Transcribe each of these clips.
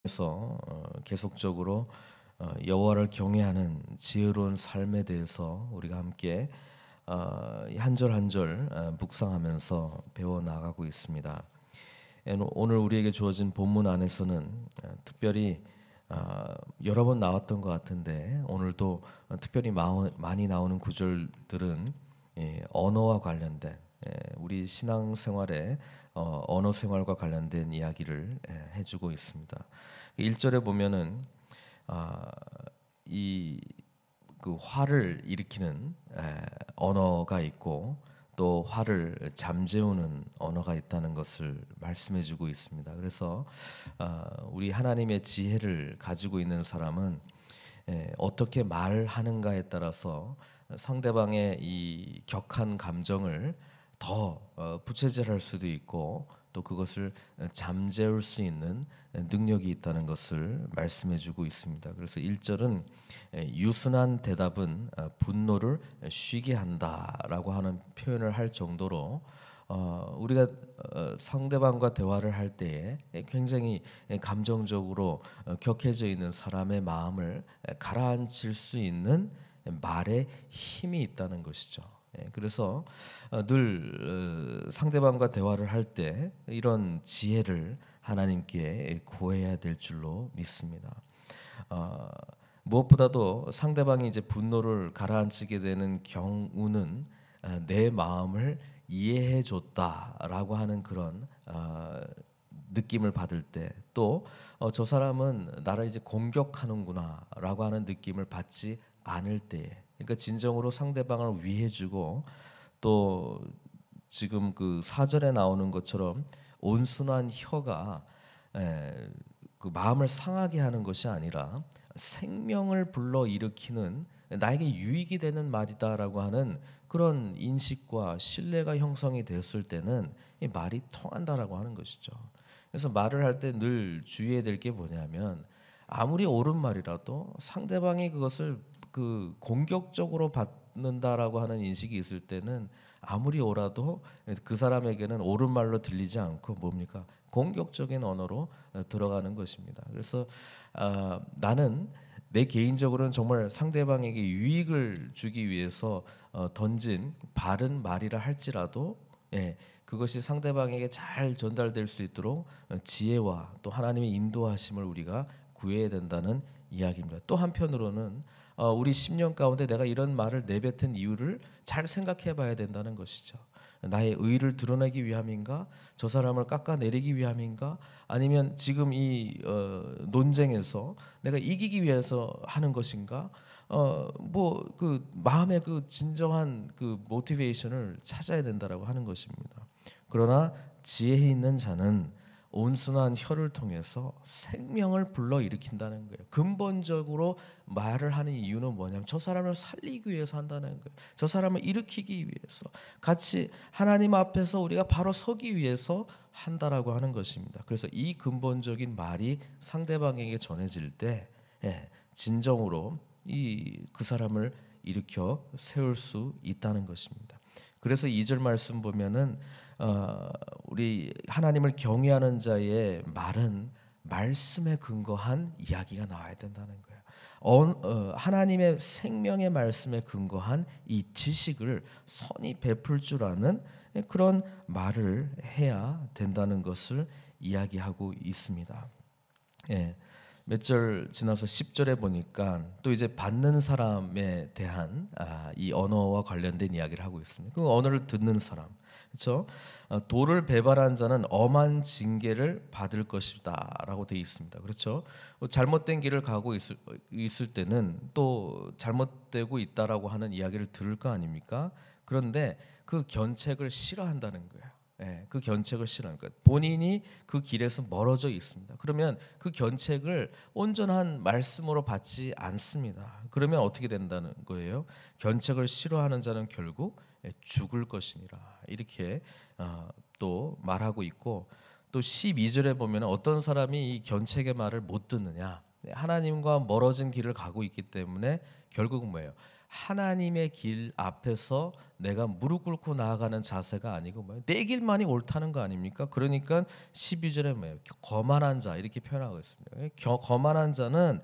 그래서 계속적으로 여호와를 경외하는 지혜로운 삶에 대해서 우리가 함께 한 절 한 절 묵상하면서 배워 나가고 있습니다. 오늘 우리에게 주어진 본문 안에서는 특별히 여러 번 나왔던 것 같은데 오늘도 특별히 많이 나오는 구절들은 언어와 관련된 우리 신앙생활의 언어 생활과 관련된 이야기를 해주고 있습니다. 1절에 보면은 이 그 화를 일으키는 언어가 있고 또 화를 잠재우는 언어가 있다는 것을 말씀해주고 있습니다. 그래서 우리 하나님의 지혜를 가지고 있는 사람은 어떻게 말하는가에 따라서 상대방의 이 격한 감정을 더 부채질할 수도 있고 또 그것을 잠재울 수 있는 능력이 있다는 것을 말씀해주고 있습니다. 그래서 1절은 유순한 대답은 분노를 쉬게 한다라고 하는 표현을 할 정도로 우리가 상대방과 대화를 할 때에 굉장히 감정적으로 격해져 있는 사람의 마음을 가라앉힐 수 있는 말에 힘이 있다는 것이죠. 그래서 늘 상대방과 대화를 할 때 이런 지혜를 하나님께 구해야 될 줄로 믿습니다. 무엇보다도 상대방이 이제 분노를 가라앉히게 되는 경우는 내 마음을 이해해 줬다라고 하는 그런 느낌을 받을 때 또 저 사람은 나를 이제 공격하는구나라고 하는 느낌을 받지 않을 때에 그러니까 진정으로 상대방을 위해주고 또 지금 그 4절에 나오는 것처럼 온순한 혀가 그 마음을 상하게 하는 것이 아니라 생명을 불러일으키는 나에게 유익이 되는 말이다라고 하는 그런 인식과 신뢰가 형성이 되었을 때는 이 말이 통한다라고 하는 것이죠. 그래서 말을 할 때 늘 주의해야 될 게 뭐냐면 아무리 옳은 말이라도 상대방이 그것을 그 공격적으로 받는다라고 하는 인식이 있을 때는 아무리 옳아도 그 사람에게는 옳은 말로 들리지 않고 뭡니까? 공격적인 언어로 들어가는 것입니다. 그래서 나는 내 개인적으로는 정말 상대방에게 유익을 주기 위해서 던진 바른 말이라 할지라도 그것이 상대방에게 잘 전달될 수 있도록 지혜와 또 하나님의 인도하심을 우리가 구해야 된다는 이야기입니다. 또 한편으로는 우리 10년 가운데 내가 이런 말을 내뱉은 이유를 잘 생각해 봐야 된다는 것이죠. 나의 의를 드러내기 위함인가? 저 사람을 깎아내리기 위함인가? 아니면 지금 이 논쟁에서 내가 이기기 위해서 하는 것인가? 뭐 그 마음의 그 진정한 그 모티베이션을 찾아야 된다라고 하는 것입니다. 그러나 지혜 있는 자는 온순한 혀를 통해서 생명을 불러일으킨다는 거예요. 근본적으로 말을 하는 이유는 뭐냐면 저 사람을 살리기 위해서 한다는 거예요. 저 사람을 일으키기 위해서 같이 하나님 앞에서 우리가 바로 서기 위해서 한다라고 하는 것입니다. 그래서 이 근본적인 말이 상대방에게 전해질 때 진정으로 그 사람을 일으켜 세울 수 있다는 것입니다. 그래서 2절 말씀 보면은 우리 하나님을 경외하는 자의 말은 말씀에 근거한 이야기가 나와야 된다는 거예요. 하나님의 생명의 말씀에 근거한 이 지식을 선히 베풀 줄 아는 그런 말을 해야 된다는 것을 이야기하고 있습니다. 몇 절 지나서 10절에 보니까 또 이제 받는 사람에 대한 이 언어와 관련된 이야기를 하고 있습니다. 그 언어를 듣는 사람, 그렇죠? 도를 배반한 자는 엄한 징계를 받을 것이다라고 되어 있습니다. 그렇죠? 잘못된 길을 가고 있을 때는 또 잘못되고 있다라고 하는 이야기를 들을 거 아닙니까? 그런데 그 견책을 싫어한다는 거예요. 그 견책을 싫어하는 거예요. 본인이 그 길에서 멀어져 있습니다. 그러면 그 견책을 온전한 말씀으로 받지 않습니다. 그러면 어떻게 된다는 거예요? 견책을 싫어하는 자는 결국 죽을 것이니라 이렇게 또 말하고 있고 또 12절에 보면 어떤 사람이 이 견책의 말을 못 듣느냐 하나님과 멀어진 길을 가고 있기 때문에 결국은 뭐예요? 하나님의 길 앞에서 내가 무릎 꿇고 나아가는 자세가 아니고 내 길만이 옳다는 거 아닙니까? 그러니까 12절에 뭐예요? 거만한 자 이렇게 표현하고 있습니다. 거만한 자는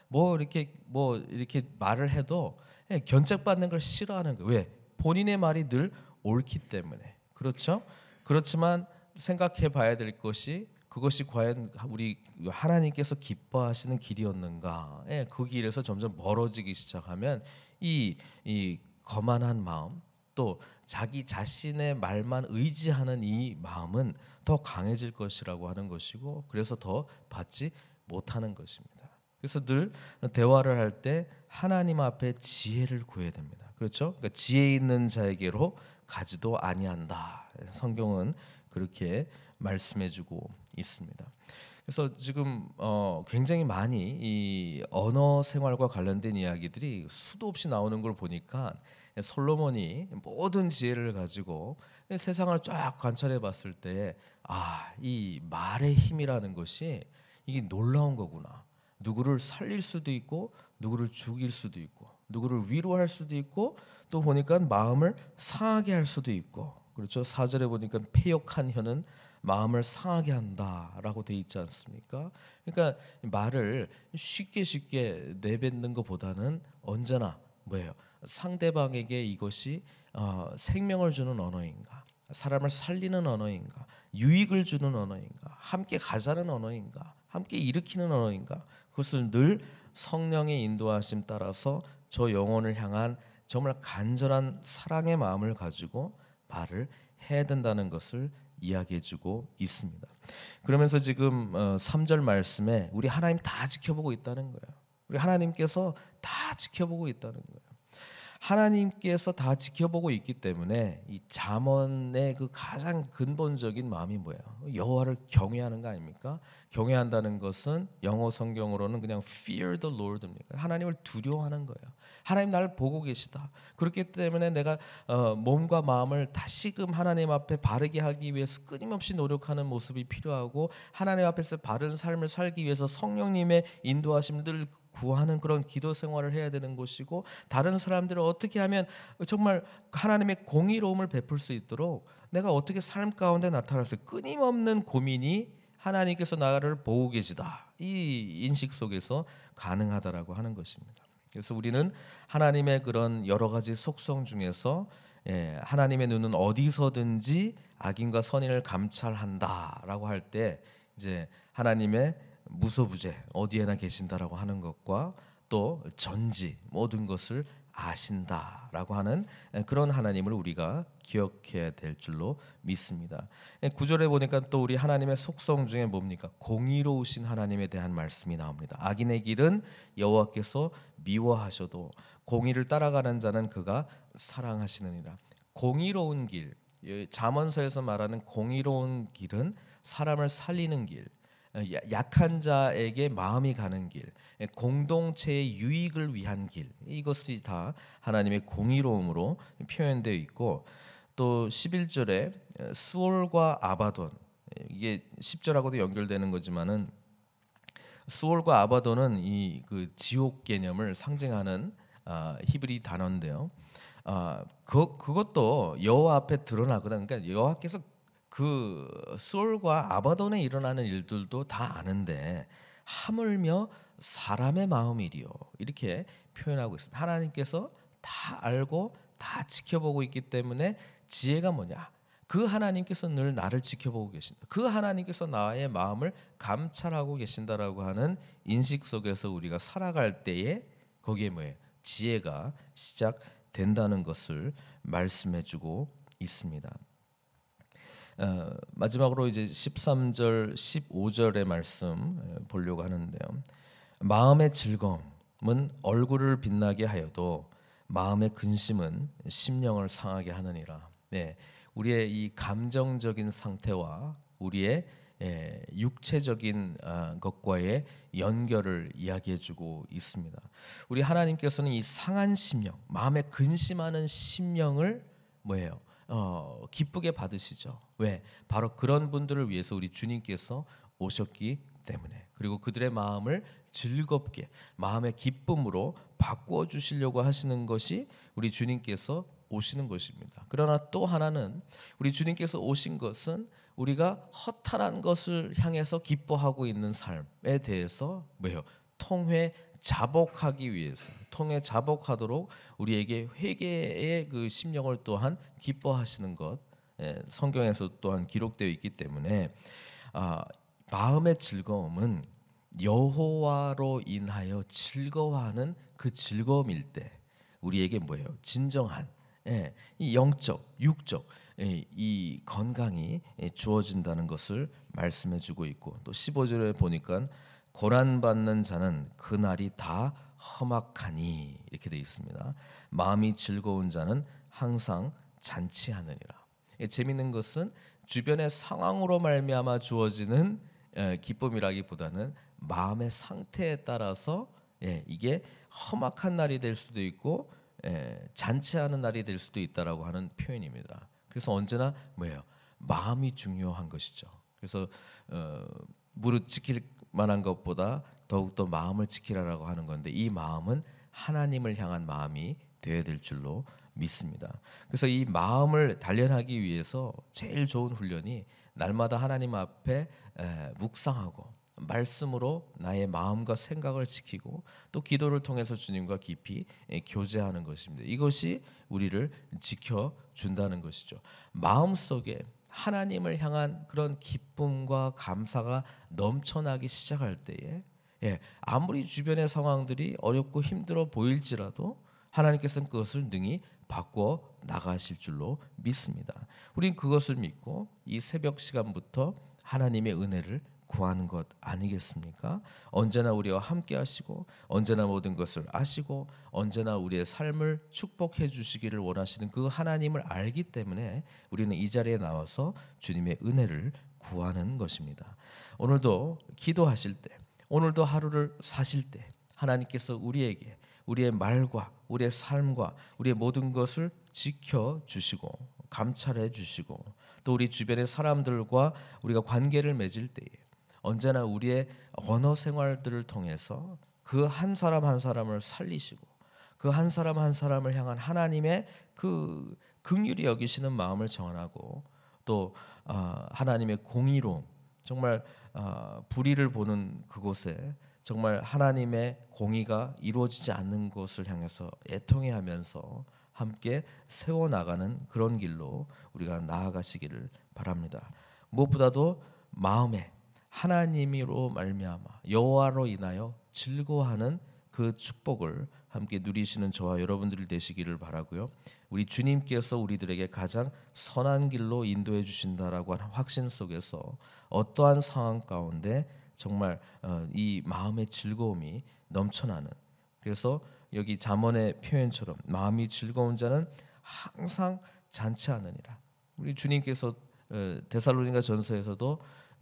이렇게 말을 해도 견책받는 걸 싫어하는 거예요. 왜? 본인의 말이 늘 옳기 때문에. 그렇죠? 그렇지만 생각해 봐야 될 것이 그것이 과연 우리 하나님께서 기뻐하시는 길이었는가? 그 길에서 점점 멀어지기 시작하면 이 거만한 마음 또 자기 자신의 말만 의지하는 이 마음은 더 강해질 것이라고 하는 것이고 그래서 더 받지 못하는 것입니다. 그래서 늘 대화를 할 때 하나님 앞에 지혜를 구해야 됩니다. 그렇죠? 그러니까 지혜 있는 자에게로 가지도 아니한다. 성경은 그렇게 말씀해주고 있습니다. 그래서 지금 굉장히 많이 이 언어 생활과 관련된 이야기들이 수도 없이 나오는 걸 보니까 솔로몬이 모든 지혜를 가지고 세상을 쫙 관찰해 봤을 때 이 말의 힘이라는 것이 이게 놀라운 거구나. 누구를 살릴 수도 있고 누구를 죽일 수도 있고 누구를 위로할 수도 있고 또 보니까 마음을 상하게 할 수도 있고 그렇죠. 4절에 보니까 패역한 혀는 마음을 상하게 한다라고 돼 있지 않습니까? 그러니까 말을 쉽게 내뱉는 것보다는 언제나 뭐예요? 상대방에게 이것이 생명을 주는 언어인가? 사람을 살리는 언어인가? 유익을 주는 언어인가? 함께 가자는 언어인가? 함께 일으키는 언어인가? 그것을 늘 성령의 인도하심 따라서 저 영혼을 향한 정말 간절한 사랑의 마음을 가지고 말을 해야 된다는 것을 이야기해주고 있습니다. 그러면서 지금 3절 말씀에 우리 하나님 다 지켜보고 있다는 거예요. 우리 하나님께서 다 지켜보고 있다는 거예요. 하나님께서 다 지켜보고 있기 때문에 이 잠언의 그 가장 근본적인 마음이 뭐예요? 여호와를 경외하는 거 아닙니까? 경외한다는 것은 영어 성경으로는 그냥 fear the Lord입니다. 하나님을 두려워하는 거예요. 하나님 나를 보고 계시다. 그렇기 때문에 내가 몸과 마음을 다시금 하나님 앞에 바르게 하기 위해서 끊임없이 노력하는 모습이 필요하고 하나님 앞에서 바른 삶을 살기 위해서 성령님의 인도하심을 늘 구하는 그런 기도 생활을 해야 되는 것이고 다른 사람들을 어떻게 하면 정말 하나님의 공의로움을 베풀 수 있도록 내가 어떻게 삶 가운데 나타날 수 끊임없는 고민이 하나님께서 나를 보고 계시다. 이 인식 속에서 가능하다라고 하는 것입니다. 그래서 우리는 하나님의 그런 여러 가지 속성 중에서 하나님의 눈은 어디서든지 악인과 선인을 감찰한다라고 할 때 이제 하나님의 무소부재 어디에나 계신다라고 하는 것과 또 전지 모든 것을 아신다라고 하는 그런 하나님을 우리가 기억해야 될 줄로 믿습니다. 9절에 보니까 또 우리 하나님의 속성 중에 뭡니까? 공의로우신 하나님에 대한 말씀이 나옵니다. 악인의 길은 여호와께서 미워하셔도 공의를 따라가는 자는 그가 사랑하시느니라. 공의로운 길, 잠언서에서 말하는 공의로운 길은 사람을 살리는 길, 약한 자에게 마음이 가는 길, 공동체의 유익을 위한 길, 이것이 다 하나님의 공의로움으로 표현되어 있고 또 11절에 스올과 아바돈, 이게 10절하고도 연결되는 거지만은 스올과 아바돈은 이 그 지옥 개념을 상징하는 히브리 단어인데요. 그것도 여호와 앞에 드러나거든. 그러니까 여호와께서 그 스올과 아바돈에 일어나는 일들도 다 아는데 하물며 사람의 마음이리요 이렇게 표현하고 있습니다. 하나님께서 다 알고 다 지켜보고 있기 때문에 지혜가 뭐냐? 그 하나님께서 늘 나를 지켜보고 계신다. 그 하나님께서 나의 마음을 감찰하고 계신다라고 하는 인식 속에서 우리가 살아갈 때에 거기에 뭐예요? 지혜가 시작된다는 것을 말씀해주고 있습니다. 마지막으로 이제 13절, 15절의 말씀 보려고 하는데요. 마음의 즐거움은 얼굴을 빛나게 하여도 마음의 근심은 심령을 상하게 하느니라. 네, 우리의 이 감정적인 상태와 우리의 육체적인 것과의 연결을 이야기해주고 있습니다. 우리 하나님께서는 이 상한 심령, 마음에 근심하는 심령을 뭐예요? 기쁘게 받으시죠. 왜? 바로 그런 분들을 위해서 우리 주님께서 오셨기 때문에. 그리고 그들의 마음을 즐겁게 마음의 기쁨으로 바꾸어 주시려고 하시는 것이 우리 주님께서 오시는 것입니다. 그러나 또 하나는 우리 주님께서 오신 것은 우리가 허탄한 것을 향해서 기뻐하고 있는 삶에 대해서 뭐예요? 통회 자복하기 위해서, 통회 자복하도록 우리에게 회개의 그 심령을 또한 기뻐하시는 것, 성경에서 또한 기록되어 있기 때문에 마음의 즐거움은 여호와로 인하여 즐거워하는 그 즐거움일 때 우리에게 뭐예요? 진정한 이 영적, 육적 이 건강이 주어진다는 것을 말씀해주고 있고, 또 15절에 보니까 고난 받는 자는 그날이 다 험악하니 이렇게 되어 있습니다. 마음이 즐거운 자는 항상 잔치하느니라. 재미있는 것은 주변의 상황으로 말미암아 주어지는 기쁨이라기보다는 마음의 상태에 따라서 이게 험악한 날이 될 수도 있고 잔치하는 날이 될 수도 있다라고 하는 표현입니다. 그래서 언제나 뭐예요? 마음이 중요한 것이죠. 그래서 무릇 지킬 만한 것보다 더욱더 마음을 지키라라고 하는 건데, 이 마음은 하나님을 향한 마음이 되어야 될 줄로 믿습니다. 그래서 이 마음을 단련하기 위해서 제일 좋은 훈련이 날마다 하나님 앞에 묵상하고 말씀으로 나의 마음과 생각을 지키고 또 기도를 통해서 주님과 깊이 교제하는 것입니다. 이것이 우리를 지켜준다는 것이죠. 마음속에 하나님을 향한 그런 기쁨과 감사가 넘쳐나기 시작할 때에 아무리 주변의 상황들이 어렵고 힘들어 보일지라도 하나님께서는 그것을 능히 바꿔 나가실 줄로 믿습니다. 우린 그것을 믿고 이 새벽 시간부터 하나님의 은혜를 구하는 것 아니겠습니까? 언제나 우리와 함께 하시고 언제나 모든 것을 아시고 언제나 우리의 삶을 축복해 주시기를 원하시는 그 하나님을 알기 때문에 우리는 이 자리에 나와서 주님의 은혜를 구하는 것입니다. 오늘도 기도하실 때, 오늘도 하루를 사실 때 하나님께서 우리에게 우리의 말과 우리의 삶과 우리의 모든 것을 지켜주시고 감찰해 주시고 또 우리 주변의 사람들과 우리가 관계를 맺을 때에 언제나 우리의 언어 생활들을 통해서 그 한 사람 한 사람을 살리시고 그 한 사람 한 사람을 향한 하나님의 그 긍휼히 여기시는 마음을 전하고 또 하나님의 공의로움, 정말 불의를 보는 그곳에 정말 하나님의 공의가 이루어지지 않는 것을 향해서 애통해하면서 함께 세워나가는 그런 길로 우리가 나아가시기를 바랍니다. 무엇보다도 마음에 하나님으로 말미암아 여호와로 인하여 즐거워하는 그 축복을 함께 누리시는 저와 여러분들이 되시기를 바라고요. 우리 주님께서 우리들에게 가장 선한 길로 인도해 주신다라고 하는 확신 속에서 어떠한 상황 가운데 정말 이 마음의 즐거움이 넘쳐나는, 그래서 여기 잠언의 표현처럼 마음이 즐거운 자는 항상 잔치하느니라. 우리 주님께서 데살로니가 전서에서도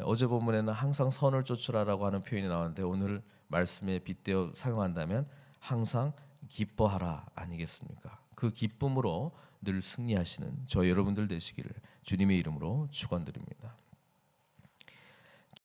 어제 본문에는 항상 선을 쫓으라라고 하는 표현이 나왔는데 오늘 말씀에 빗대어 사용한다면 항상 기뻐하라 아니겠습니까? 그 기쁨으로 늘 승리하시는 저 여러분들 되시기를 주님의 이름으로 축원드립니다.